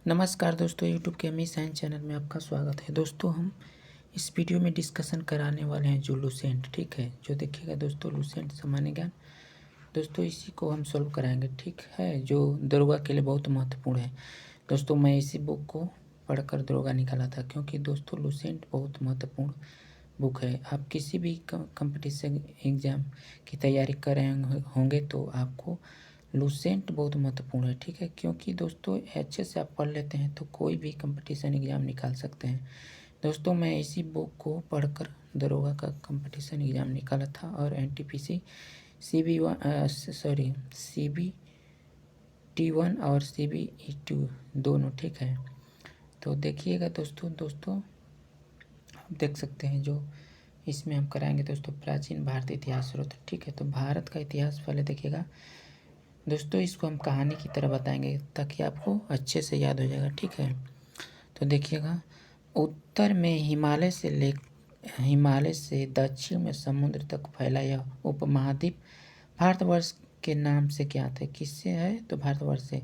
नमस्कार दोस्तों, यूट्यूब के अमी साइंस चैनल में आपका स्वागत है। दोस्तों, हम इस वीडियो में डिस्कशन कराने वाले हैं जो लूसेंट, ठीक है। जो देखिएगा दोस्तों, लूसेंट सामान्य ज्ञान, दोस्तों इसी को हम सॉल्व कराएंगे, ठीक है, जो दरोगा के लिए बहुत महत्वपूर्ण है। दोस्तों, मैं इसी बुक को पढ़कर दरोगा निकाला था, क्योंकि दोस्तों लूसेंट बहुत महत्वपूर्ण बुक है। आप किसी भी कंपटीशन एग्ज़ाम की तैयारी कर रहे होंगे तो आपको लूसेंट बहुत महत्वपूर्ण है, ठीक है। क्योंकि दोस्तों अच्छे से आप पढ़ लेते हैं तो कोई भी कंपटीशन एग्ज़ाम निकाल सकते हैं। दोस्तों, मैं इसी बुक को पढ़कर दरोगा का कंपटीशन एग्ज़ाम निकाला था और एनटीपीसी CBT1 और CBE2 दोनों, ठीक है। तो देखिएगा दोस्तों आप देख सकते हैं जो इसमें हम कराएंगे दोस्तों प्राचीन भारतीय इतिहास स्रोत, ठीक है। तो भारत का इतिहास पहले देखिएगा दोस्तों, इसको हम कहानी की तरह बताएंगे ताकि आपको अच्छे से याद हो जाएगा, ठीक है। तो देखिएगा, उत्तर में हिमालय से दक्षिण में समुद्र तक फैला यह उपमहाद्वीप भारतवर्ष के नाम से ज्ञात है। किससे है? तो भारतवर्ष से,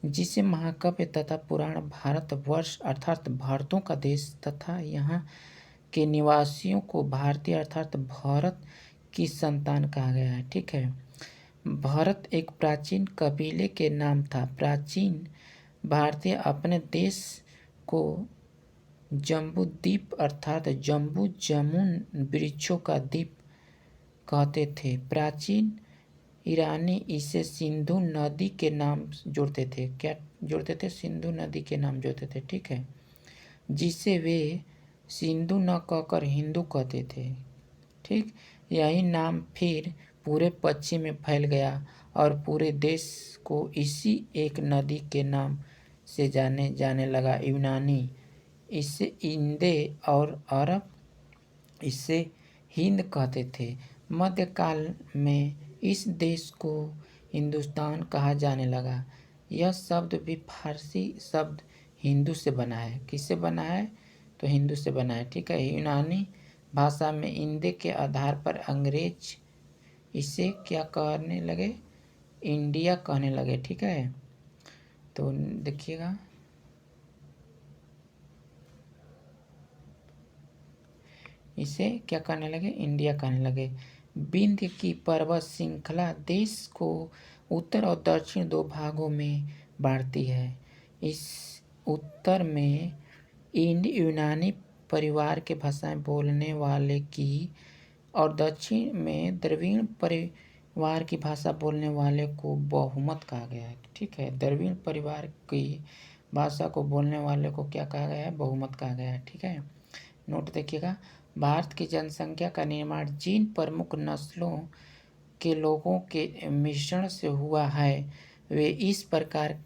जिसे महाकाव्य तथा पुराण भारतवर्ष अर्थात भारतों का देश तथा यहाँ के निवासियों को भारतीय अर्थात भारत की संतान कहा गया है, ठीक है। भारत एक प्राचीन कबीले के नाम था। प्राचीन भारतीय अपने देश को जम्बूद्वीप अर्थात जम्बू जमुन वृक्षों का द्वीप कहते थे। प्राचीन ईरानी इसे सिंधु नदी के नाम जोड़ते थे। क्या जोड़ते थे? सिंधु नदी के नाम जोड़ते थे, ठीक है, जिसे वे सिंधु न कहकर हिंदू कहते थे, ठीक। यही नाम फिर पूरे पश्चिम में फैल गया और पूरे देश को इसी एक नदी के नाम से जाने लगा। यूनानी इसे इंदे और अरब इसे हिंद कहते थे। मध्यकाल में इस देश को हिंदुस्तान कहा जाने लगा। यह शब्द भी फारसी शब्द हिंदू से बना है। किससे बना है? तो हिंदू से बना है, ठीक है। यूनानी भाषा में इंदे के आधार पर अंग्रेज इसे क्या कहने लगे? इंडिया कहने लगे, ठीक है। तो देखिएगा, इसे क्या कहने लगे? इंडिया कहने लगे। विंध्य की पर्वत श्रृंखला देश को उत्तर और दक्षिण दो भागों में बांटती है। इस उत्तर में इंड यूनानी परिवार के भाषाएं बोलने वाले की और दक्षिण में द्रविड़ परिवार की भाषा बोलने वाले को बहुमत कहा गया है, ठीक है। द्रविड़ परिवार की भाषा को बोलने वाले को क्या कहा गया है? बहुमत कहा गया है, ठीक है। नोट देखिएगा, भारत की जनसंख्या का निर्माण जिन प्रमुख नस्लों के लोगों के मिश्रण से हुआ है वे इस प्रकार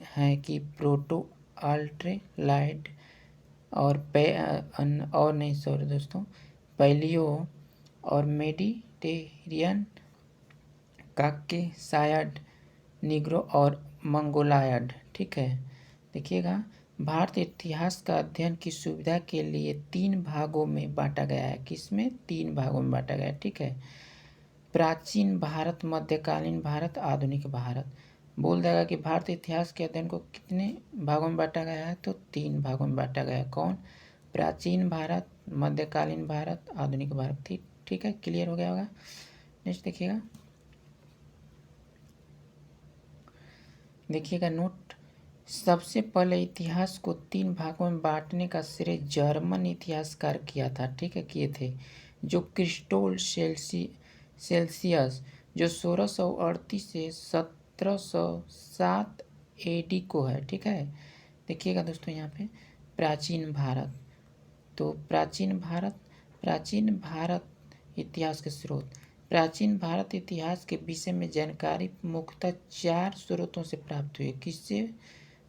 हैं कि प्रोटो अल्ट्रेलाइड और पैलियो और मेडिटेरियन, काकेसायड, निग्रो और मंगोलायड, ठीक है। देखिएगा, भारत इतिहास का अध्ययन की सुविधा के लिए 3 भागों में बांटा गया है। किसमें? 3 भागों में बांटा गया है, ठीक है। प्राचीन भारत, मध्यकालीन भारत, आधुनिक भारत। बोल देगा कि भारत इतिहास के अध्ययन को कितने भागों में बांटा गया है? तो 3 भागों में बांटा गया है। कौन? प्राचीन भारत, मध्यकालीन भारत, आधुनिक भारत, ठीक है। क्लियर हो गया होगा। नेक्स्ट देखिएगा नोट, सबसे पहले इतिहास को 3 भागों में बांटने का श्रेय जर्मन इतिहासकार किया था, ठीक है, किए थे, जो क्रिस्टोल सेल्सियस, जो 1638 से 1707 AD को है, ठीक है। देखिएगा दोस्तों, यहाँ पे प्राचीन भारत, तो प्राचीन भारत इतिहास के स्रोत। प्राचीन भारत इतिहास के विषय में जानकारी मुख्यतः 4 स्रोतों से प्राप्त हुई। किससे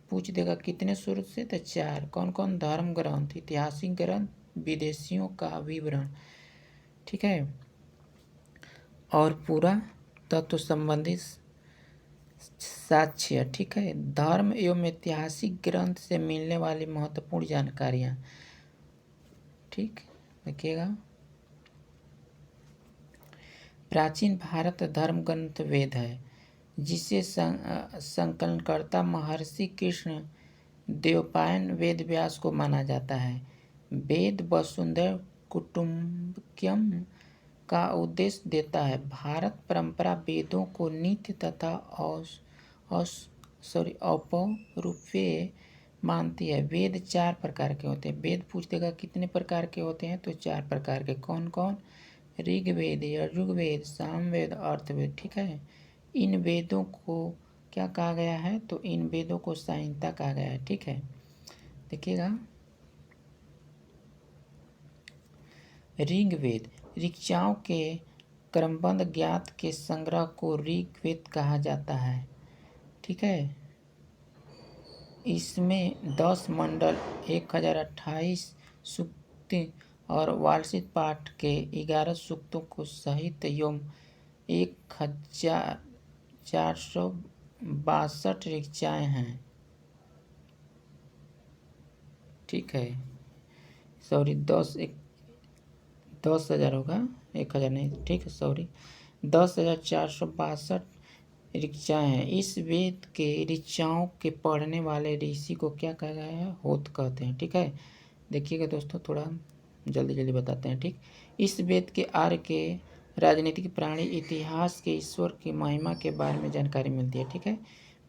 पूछ देगा? कितने स्रोत से? तो 4। कौन कौन? धर्म ग्रंथ, ऐतिहासिक ग्रंथ, विदेशियों का विवरण, ठीक है, और पूरा तत्व संबंधी साक्ष्य, ठीक है। धर्म एवं ऐतिहासिक ग्रंथ से मिलने वाली महत्वपूर्ण जानकारियाँ, ठीक। देखिएगा, प्राचीन भारत धर्म ग्रंथ वेद है, जिसे संकलनकर्ता महर्षि कृष्ण द्वैपायन वेद व्यास को माना जाता है। वेद वसुंधरा कुटुम्बकम का उद्देश्य देता है। भारत परंपरा वेदों को नित्य तथा अपौरुषेय मानती है। वेद 4 प्रकार के होते हैं। वेद पूछ देगा कितने प्रकार के होते हैं, तो 4 प्रकार के। कौन कौन? ऋग्वेद, यजुर्वेद, सामवेद, अर्थवेद। ठीक है। इन वेदों को क्या कहा गया है? तो इन वेदों को संहिता कहा गया है। ठीक है, देखिएगा। ऋग्वेद ऋचाओं के क्रमबद्ध ज्ञात के संग्रह को ऋग्वेद कहा जाता है। ठीक है। इसमें 10 मंडल, 1028 सूक्त और वार्षिक पाठ के 11 सूक्तों को सहित एवं 1462 ऋचाएँ हैं। ठीक है, सॉरी 10,000 होगा, 1000 नहीं। ठीक है, सॉरी 10,462 ऋचाएँ हैं। इस वेद के ऋचाओं के पढ़ने वाले ऋषि को क्या कहा गया है? होत कहते हैं। ठीक है, देखिएगा दोस्तों, थोड़ा जल्दी जल्दी बताते हैं। ठीक, इस वेद के आर्य के राजनीतिक, प्राणी, इतिहास के, ईश्वर की महिमा के बारे में जानकारी मिलती है। ठीक है।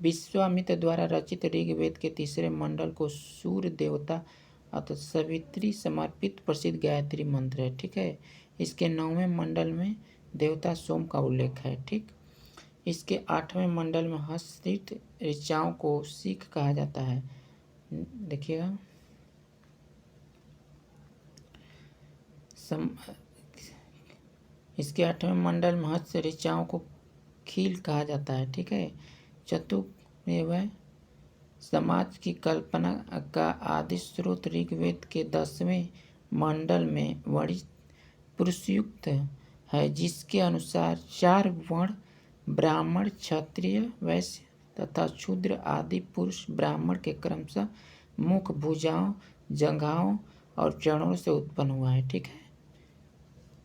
विश्वामित्र द्वारा रचित ऋग्वेद के 3रे मंडल को सूर्य देवता अतः सावित्री समर्पित प्रसिद्ध गायत्री मंत्र है। ठीक है। इसके 9वें मंडल में देवता सोम का उल्लेख है। ठीक, इसके 8वें मंडल में हस्तस्थित ऋचाओं को सिख कहा जाता है। देखिएगा, इसके 8वें मंडल में हस्त ऋचाओं को खील कहा जाता है। ठीक है। चतुर्वेद समाज की कल्पना का आदि स्रोत ऋग्वेद के 10वें मंडल में वर्णित पुरुषयुक्त है, जिसके अनुसार 4 वर्ण ब्राह्मण, क्षत्रिय, वैश्य तथा शूद्र आदि पुरुष ब्राह्मण के क्रमशः मुख, भुजाओं, जंघाओं और चरणों से उत्पन्न हुआ है। ठीक है,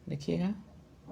देखिएगा।